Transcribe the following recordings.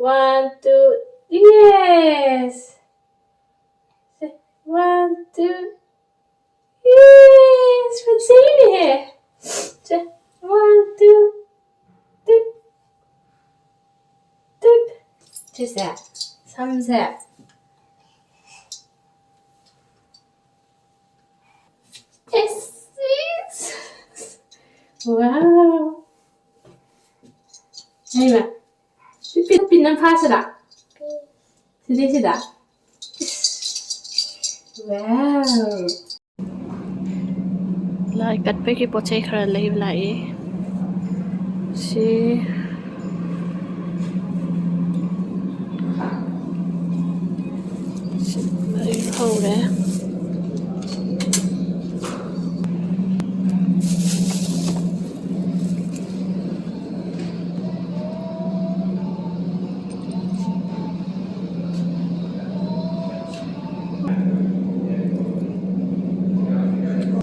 1, 2, yes. 1, 2, yes. Wat zie je hier? 1, 2, 뚝, 뚝. 둘셋, 삼셋. Yes, yes. Wow. 아니면 빛난 파스라. 들리시다. Wow. Lại cắt với cái bột chai khá lấy lại xí lấy hầu đấy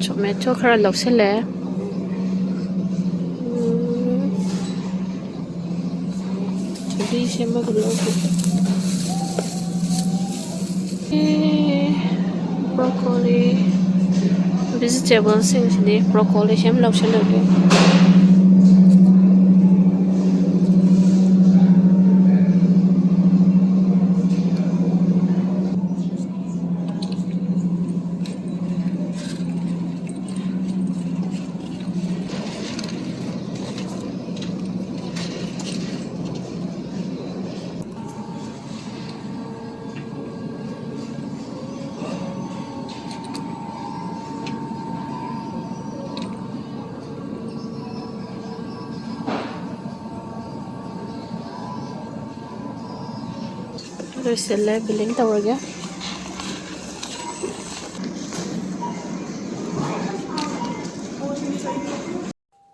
cho mẹ cho khá lọc xí lẽ đi xem mà cũng lâu broccoli vegetables ini broccoli xem lâu xí lẽ rồi sẽ lấy billing tàu rồi nhé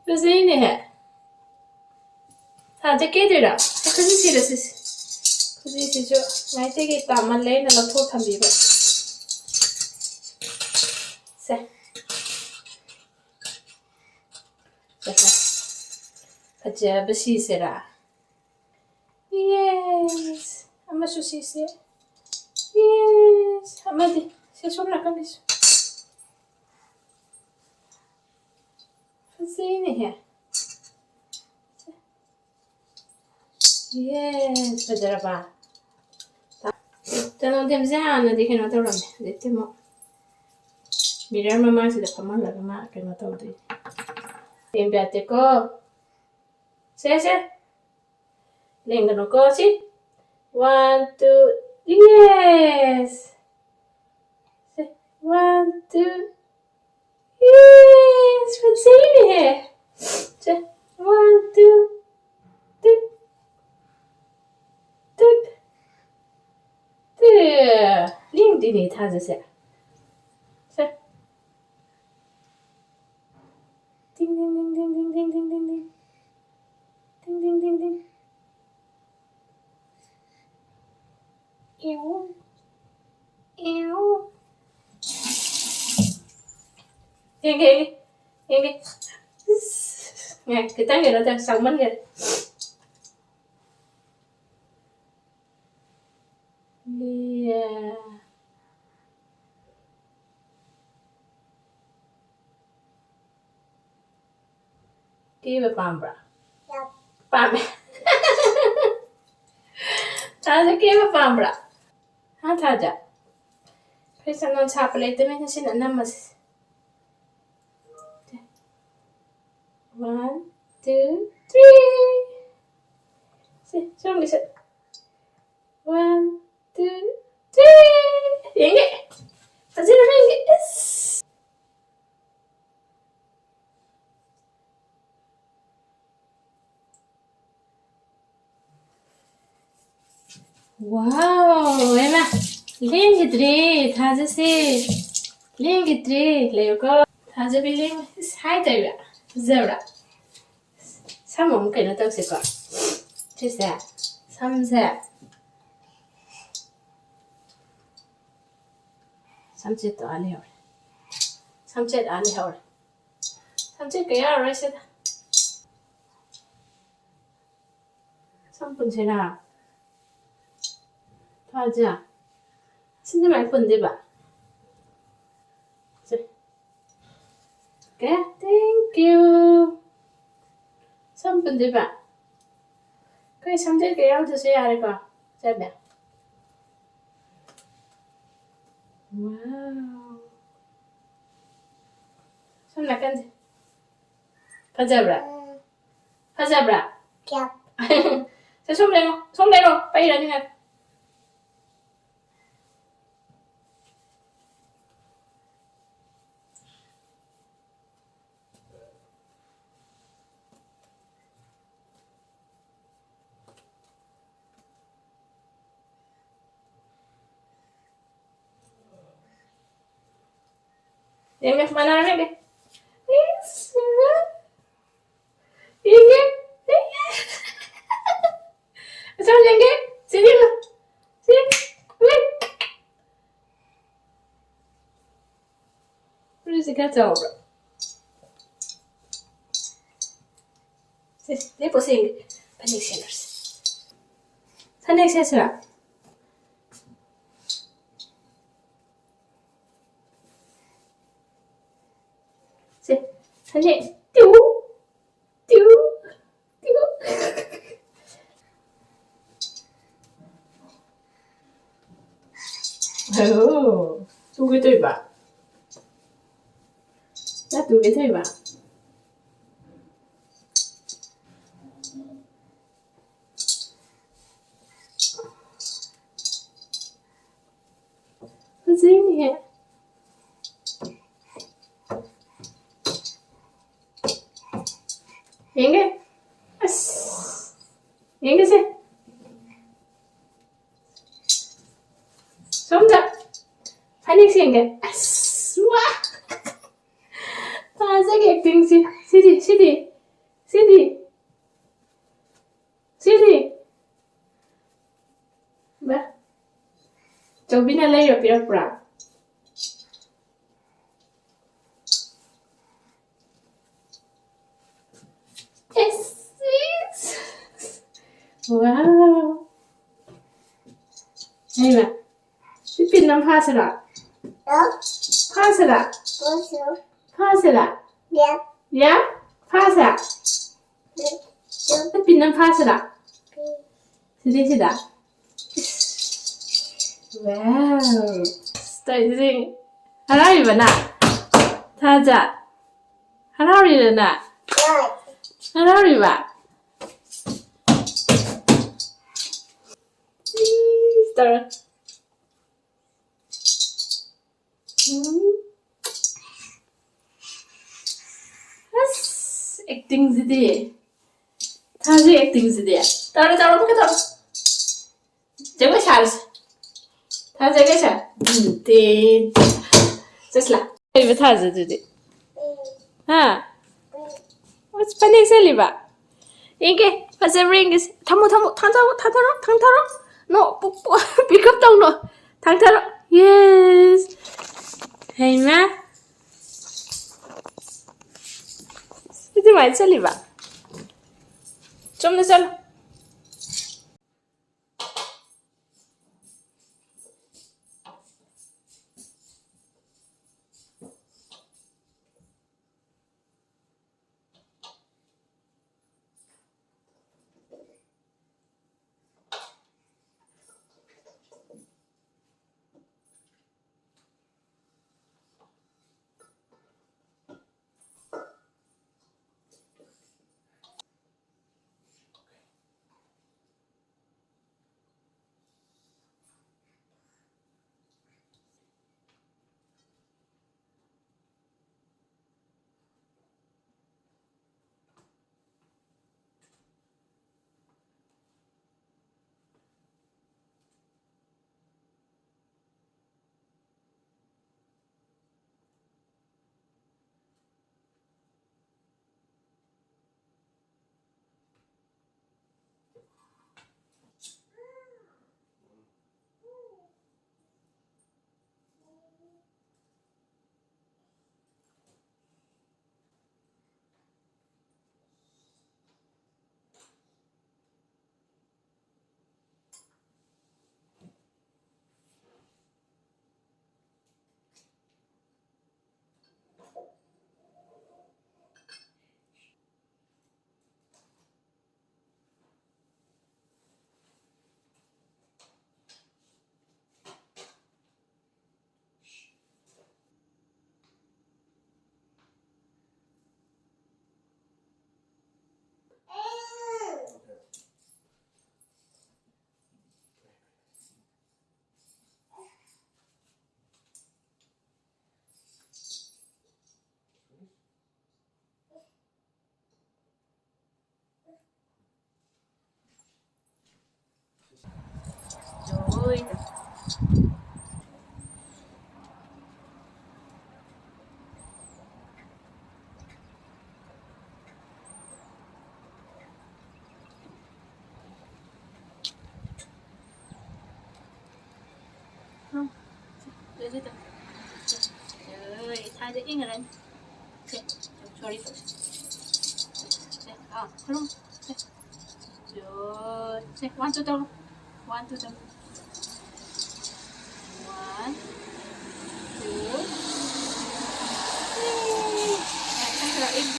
Vad säger ni här? Thaja 깨들아. 그지 싫었어. 그지 싫죠. 나이 되게 나만 레이나 나 토탄 비버. 세. 자. 같이 아버지세라. Yes. Amma sushi. Yes. Amma di. Se sono kan dis. Vad säger ni här? Yes, better ba. Tanong dem zan na di kena tawram. Dito mo. Mirar mama sila pamala mama kena tawdi. Tempiate ko. Se. Lengano ko si. 1, 2, yes. 1, 2, yes. Vad säger ni här? 1, 2, tuk. Ringde ni Thaja se. Ding ding ding ding ding ding ding ding ding. Ding ding ding ding. Ew. Nghe. Nghe, cái tay người nó đang sống mất kìa. Yeah. Give a pambra. Yep. Pam. Thaja give a pambra. Ha Thaja. Pesa non chapelete me sin namas. 1, 2, 3. See, show me. 1, 2, 3. Yang ni. Thaja ring. Yes. Wow, Emma. Lengitri, Thaja se. Lengitri, lego. Thaja biling hai tayra. Zebra. Sama mungkin atau sih kok. Cisa. Samsa. Samset to ali hor. Samset ali hor. Samset kaya rasa dah. Sampun sih dah. Thaja. Xin mày phần gì bà? Okay, thank you. Xong phần gì bà? Cái xong chết cái áo 주세요 할까? 짧아. Wow. Xong là cái gì? Thaja. Thaja. Chập. Thế xuống đây rồi, bay ra như này. Em mana này đi. Yes. Ini. Xong nhanh đi. Sini nào. Sini. Wait. Where is the cat over? Det på sin panikseners. Panik sesra. Se, panik. Tiu. Tiu. Tiu. Oh, 두 개 더 해봐. 나 두 개 더 해봐. 선생님. Yenge. Yenge se. Somda. Panik sih yenge. Wah. Thaja cái acting sih. Sidi. Ba. Jobina lay your peer bra. Yes. Wow. Hey mà. Cái pin năm pha sila. Đó. Pha sila. Bố số. Pha sila. Dạ. Yeah? Pha sila. Cái pin năm pha sila. Sida. Wow. Stay. Harari ba na? Thaja. Harari na. Rồi. Harari ba? Start. Yes. Acting gì? Thaja acting gì? Tara một cái thôi. Chẳng có sao. Thaja cái sao? Thì just là. Cái Thaja gì? Ha? What's panik sali ba? Inge, what's the ring is? Thamo, thang. No, pick up down no. Thang. Yes. Hey ma. Itu mai sali ba? Chom na chalo. itu. Dari situ. Thaja ingat. Sorry. Belum. One, two, three. One, two, three. One, two, three.